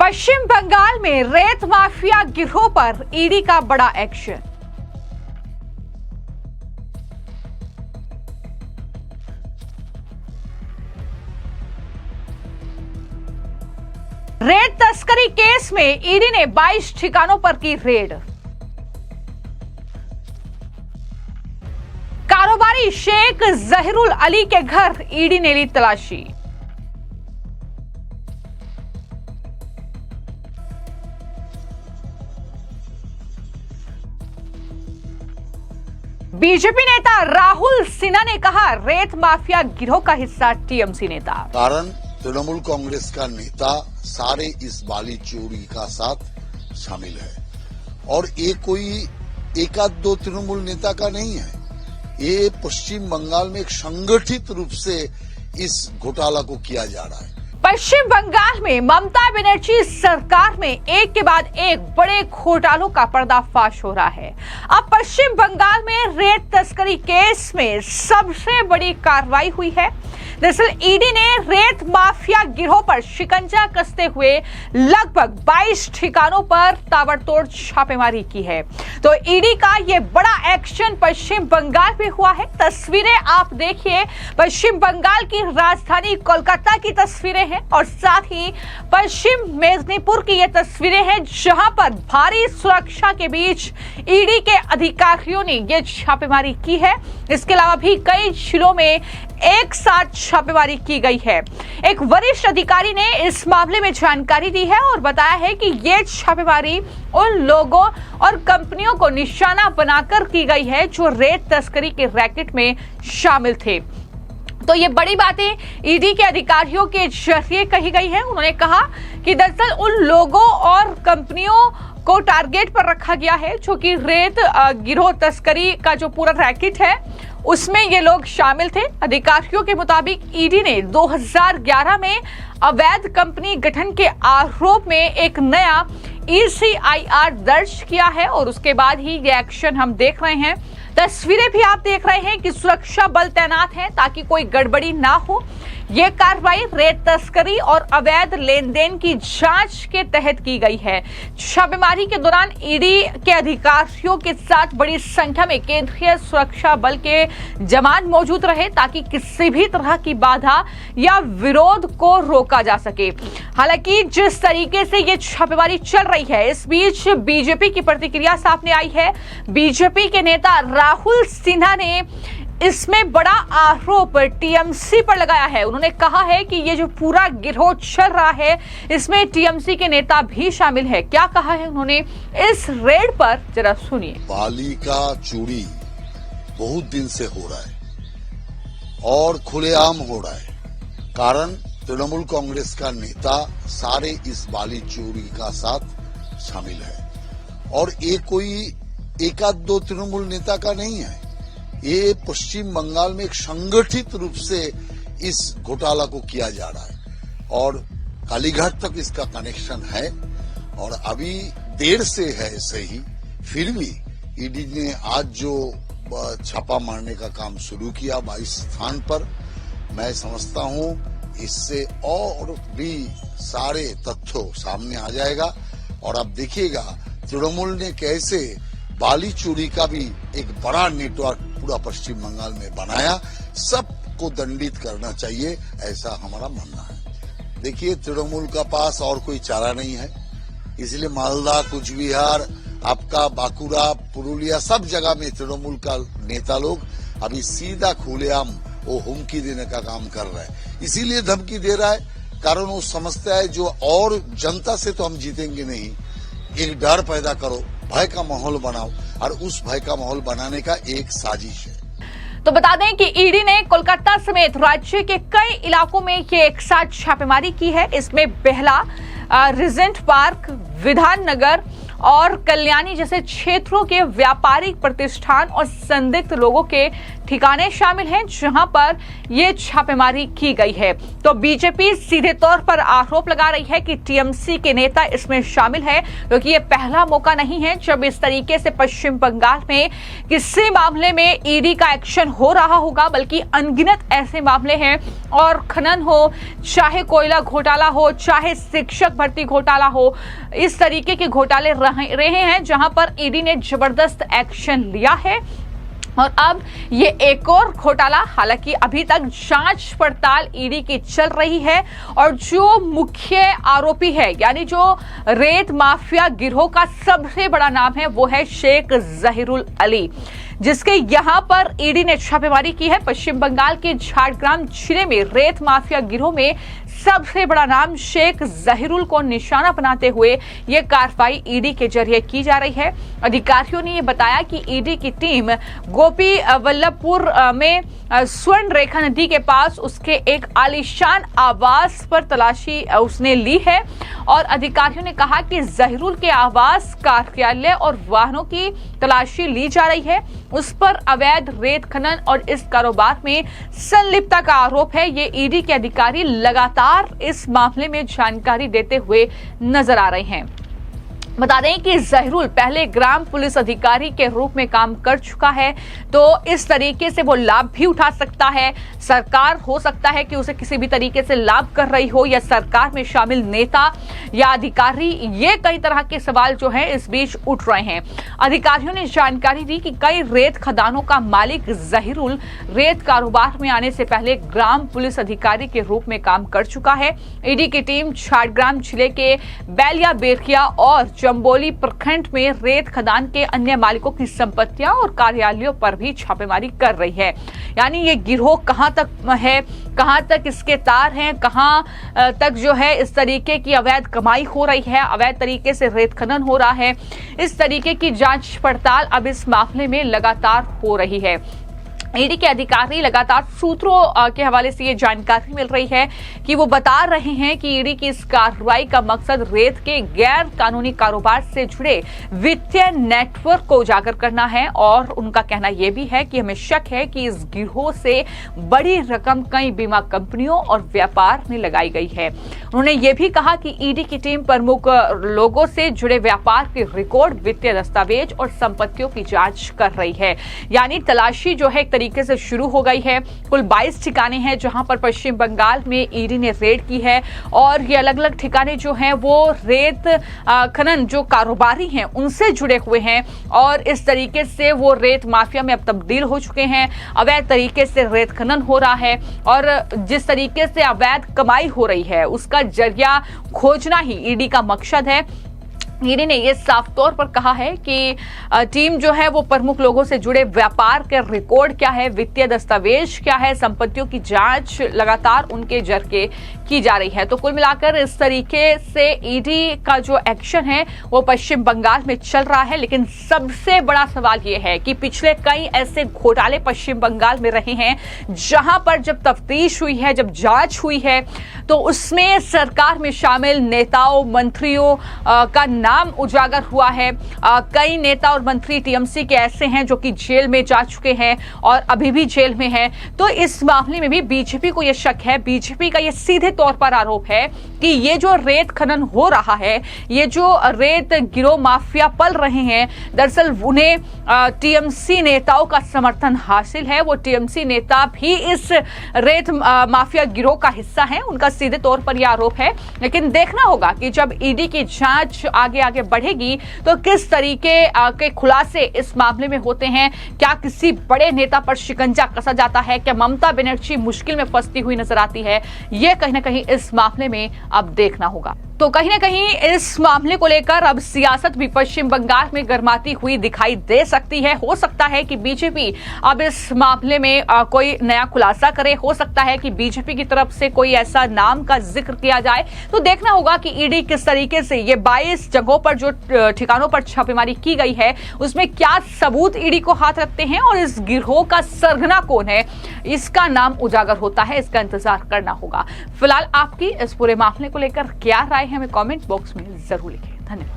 पश्चिम बंगाल में रेत माफिया गिरोह पर ईडी का बड़ा एक्शन। रेत तस्करी केस में ईडी ने 22 ठिकानों पर की रेड। कारोबारी शेख जहीरुल अली के घर ईडी ने ली तलाशी। बीजेपी नेता राहुल सिन्हा ने कहा रेत माफिया गिरोह का हिस्सा टीएमसी नेता। कारण तृणमूल कांग्रेस का नेता सारे इस बाली चोरी का साथ शामिल है और ये कोई एक आध दो तृणमूल नेता का नहीं है। ये पश्चिम बंगाल में एक संगठित रूप से इस घोटाला को किया जा रहा है। पश्चिम बंगाल में ममता बनर्जी सरकार में एक के बाद एक बड़े घोटालों का पर्दाफाश हो रहा है। अब पश्चिम बंगाल में रेत तस्करी केस में सबसे बड़ी कार्रवाई हुई है। दरअसल ईडी ने रेत माफिया गिरोह पर शिकंजा कसते हुए लगभग 22 ठिकानों पर ताबड़तोड़ छापेमारी की है। तो ईडी का ये बड़ा एक्शन पश्चिम बंगाल में हुआ है। तस्वीरें आप देखिए, पश्चिम बंगाल की राजधानी कोलकाता की तस्वीरें हैं और साथ ही पश्चिम मेदिनीपुर की ये तस्वीरें हैं जहां पर भारी सुरक्षा के बीच ईडी के अधिकारियों ने ये छापेमारी की है। इसके अलावा भी कई जिलों में एक साथ छापेमारी की गई है। एक वरिष्ठ अधिकारी ने इस मामले में जानकारी दी है और बताया है कि ये छापेमारी उन लोगों और कंपनियों को निशाना बनाकर की गई है जो रेत तस्करी के रैकेट में शामिल थे। तो ये बड़ी बातें ईडी के अधिकारियों के जरिए कही गई है। उन्होंने कहा कि दरअसल उन लोगों और कंपनियों को टारगेट पर रखा गया है जो कि रेत गिरोह तस्करी का जो पूरा रैकेट है उसमें ये लोग शामिल थे। अधिकारियों के मुताबिक ईडी ने 2011 में अवैध कंपनी गठन के आरोप में एक नया ECIR दर्ज किया है और उसके बाद ही ये एक्शन हम देख रहे हैं। तस्वीरें भी आप देख रहे हैं कि सुरक्षा बल तैनात हैं ताकि कोई गड़बड़ी ना हो। ये कार्रवाई रेत तस्करी और अवैध लेन देन की जांच के तहत की गई है। छापेमारी के दौरान ईडी के अधिकारियों के साथ बड़ी संख्या में केंद्रीय सुरक्षा बल के जवान मौजूद रहे ताकि किसी भी तरह की बाधा या विरोध को रोका जा सके। हालांकि जिस तरीके से ये छापेमारी चल रही है, इस बीच बीजेपी की प्रतिक्रिया सामने आई है। बीजेपी के नेता राहुल सिन्हा ने इसमें बड़ा आरोप टीएमसी पर लगाया है। उन्होंने कहा है कि ये जो पूरा गिरोह चल रहा है इसमें टीएमसी के नेता भी शामिल है। क्या कहा है उन्होंने इस रेड पर, जरा सुनिए। बाली का चोरी बहुत दिन से हो रहा है और खुलेआम हो रहा है। कारण तृणमूल कांग्रेस का नेता सारे इस बाली चोरी का साथ शामिल है और ये कोई एक आध दो तृणमूल नेता का नहीं है। ये पश्चिम बंगाल में एक संगठित रूप से इस घोटाला को किया जा रहा है और कालीघाट तक इसका कनेक्शन है और अभी देर से है सही, फिर भी ईडी ने आज जो छापा मारने का काम शुरू किया 22 स्थान पर, मैं समझता हूं इससे और भी सारे तथ्यों सामने आ जाएगा और अब देखिएगा तृणमूल ने कैसे बाली चोरी का भी एक बड़ा नेटवर्क पूरा पश्चिम बंगाल में बनाया। सबको दंडित करना चाहिए, ऐसा हमारा मानना है। देखिए तृणमूल का पास और कोई चारा नहीं है, इसलिए मालदा, कुछ बिहार, आपका बांकुड़ा, पुरुलिया, सब जगह में तृणमूल का नेता लोग अभी सीधा खुलेआम वो हुमकी देने का काम कर रहा है। इसीलिए धमकी दे रहा है कारण वो समझता है जो और जनता से तो हम जीतेंगे नहीं, एक डर पैदा करो, भय का माहौल बनाओ और उस भय का माहौल बनाने का एक साजिश है। तो बता दें कि ईडी ने कोलकाता समेत राज्य के कई इलाकों में ये एक साथ छापेमारी की है। इसमें बेहला, रिजेंट पार्क, विधान नगर और कल्याणी जैसे क्षेत्रों के व्यापारिक प्रतिष्ठान और संदिग्ध लोगों के ठिकाने शामिल हैं जहां पर ये छापेमारी की गई है। तो बीजेपी सीधे तौर पर आरोप लगा रही है कि टीएमसी के नेता इसमें शामिल है, क्योंकि ये पहला मौका नहीं है जब इस तरीके से पश्चिम बंगाल में किसी मामले में ईडी का एक्शन हो रहा होगा, बल्कि अनगिनत ऐसे मामले हैं, और खनन हो, चाहे कोयला घोटाला हो, चाहे शिक्षक भर्ती घोटाला हो, इस तरीके के घोटाले रहे हैं जहां पर ईडी ने जबरदस्त एक्शन लिया है। और अब ये एक और घोटाला, हालांकि अभी तक जांच पड़ताल ईडी की चल रही है, और जो मुख्य आरोपी है यानी जो रेत माफिया गिरोह का सबसे बड़ा नाम है वो है शेख जहीरुल अली, जिसके यहां पर ईडी ने छापेमारी की है। पश्चिम बंगाल के झारग्राम जिले में रेत माफिया गिरोह में सबसे बड़ा नाम शेख जहीरुल को निशाना बनाते हुए यह कार्रवाई ईडी के जरिए की जा रही है। अधिकारियों ने यह बताया कि ईडी की टीम गोपी वल्लभपुर में स्वर्ण रेखा नदी के पास उसके एक आलीशान आवास पर तलाशी उसने ली है, और अधिकारियों ने कहा कि जहीरुल के आवास, कार्यालय और वाहनों की तलाशी ली जा रही है। उस पर अवैध रेत खनन और इस कारोबार में संलिप्तता का आरोप है। ये ईडी के अधिकारी लगातार इस मामले में जानकारी देते हुए नजर आ रहे हैं। बता दें कि जहीरुल पहले ग्राम पुलिस अधिकारी के रूप में काम कर चुका है, तो इस तरीके से वो लाभ भी उठा सकता है। सरकार हो सकता है कि उसे किसी भी तरीके से लाभ कर रही हो, या सरकार में शामिल नेता या अधिकारी, ये कई तरह के सवाल जो हैं इस बीच उठ रहे हैं। अधिकारियों ने जानकारी दी कि कई रेत खदानों का मालिक जहीरुल रेत कारोबार में आने से पहले ग्राम पुलिस अधिकारी के रूप में काम कर चुका है। ईडी की टीम झारग्राम जिले के बैलिया बेरकिया और चंबोली प्रखंड में रेत खदान के अन्य मालिकों की संपत्तियां और कार्यालयों पर भी छापेमारी कर रही है। यानी ये गिरोह कहां तक है, कहां तक इसके तार हैं, कहां तक जो है इस तरीके की अवैध कमाई हो रही है, अवैध तरीके से रेत खनन हो रहा है, इस तरीके की जांच पड़ताल अब इस मामले में लगातार हो रही है। ईडी के अधिकारी लगातार सूत्रों के हवाले से ये जानकारी मिल रही है कि वो बता रहे हैं कि ईडी की इस कार्रवाई का मकसद रेत के गैर कानूनी कारोबार से जुड़े वित्तीय नेटवर्क को उजागर करना है, और उनका कहना यह भी है कि हमें शक है कि इस गिरोह से बड़ी रकम कई बीमा कंपनियों और व्यापार में लगाई गई है। उन्होंने ये भी कहा कि ईडी की टीम प्रमुख लोगों से जुड़े व्यापार के रिकॉर्ड, वित्तीय दस्तावेज और संपत्तियों की जांच कर रही है। यानी तलाशी जो है तरीके से शुरू हो गई है। कुल 22 ठिकाने हैं जहां पर पश्चिम बंगाल में ईडी ने रेड की है, और ये अलग अलग ठिकाने जो हैं वो रेत खनन जो कारोबारी हैं उनसे जुड़े हुए हैं, और इस तरीके से वो रेत माफिया में अब तब्दील हो चुके हैं। अवैध तरीके से रेत खनन हो रहा है, और जिस तरीके से अवैध कमाई हो रही है उसका जरिया खोजना ही ईडी का मकसद है। ईडी ने यह साफ तौर पर कहा है कि टीम जो है वो प्रमुख लोगों से जुड़े व्यापार के रिकॉर्ड क्या है, वित्तीय दस्तावेज क्या है, संपत्तियों की जांच लगातार उनके जरिए की जा रही है। तो कुल मिलाकर इस तरीके से ईडी का जो एक्शन है वो पश्चिम बंगाल में चल रहा है, लेकिन सबसे बड़ा सवाल ये है कि पिछले कई ऐसे घोटाले पश्चिम बंगाल में रहे हैं जहां पर जब तफ्तीश हुई है, जब जांच हुई है, तो उसमें सरकार में शामिल नेताओं, मंत्रियों का नाम उजागर हुआ है। कई नेता और मंत्री टीएमसी के ऐसे हैं जो कि जेल में जा चुके हैं और अभी भी जेल में हैं। तो इस मामले में भी बीजेपी को यह शक है, बीजेपी का यह सीधे तौर पर आरोप है कि ये जो रेत खनन हो रहा है, ये जो रेत गिरोह माफिया पल रहे हैं, दरअसल उन्हें टीएमसी नेताओं का समर्थन हासिल है। वो टीएमसी नेता भी इस रेत माफिया गिरोह का हिस्सा हैं, उनका सीधे तौर पर यह आरोप है। लेकिन देखना होगा कि जब ईडी की जांच आगे बढ़ेगी तो किस तरीके के खुलासे इस मामले में होते हैं। क्या किसी बड़े नेता पर शिकंजा कसा जाता है? क्या ममता बनर्जी मुश्किल में फंसती हुई नजर आती है? यह कहीं ना कहीं इस मामले में अब देखना होगा। तो कहीं ना कहीं इस मामले को लेकर अब सियासत भी पश्चिम बंगाल में गर्माती हुई दिखाई दे सकती है। हो सकता है कि बीजेपी अब इस मामले में कोई नया खुलासा करे, हो सकता है कि बीजेपी की तरफ से कोई ऐसा नाम का जिक्र किया जाए। तो देखना होगा कि ईडी किस तरीके से ये 22 जगहों पर जो ठिकानों पर छापेमारी की गई है उसमें क्या सबूत ईडी को हाथ रखते हैं और इस गिरोह का सरगना कौन है, इसका नाम उजागर होता है। इसका इंतजार करना होगा। फिलहाल आपकी इस पूरे मामले को लेकर क्या राय है, हमें कमेंट बॉक्स में जरूर लिखें। धन्यवाद।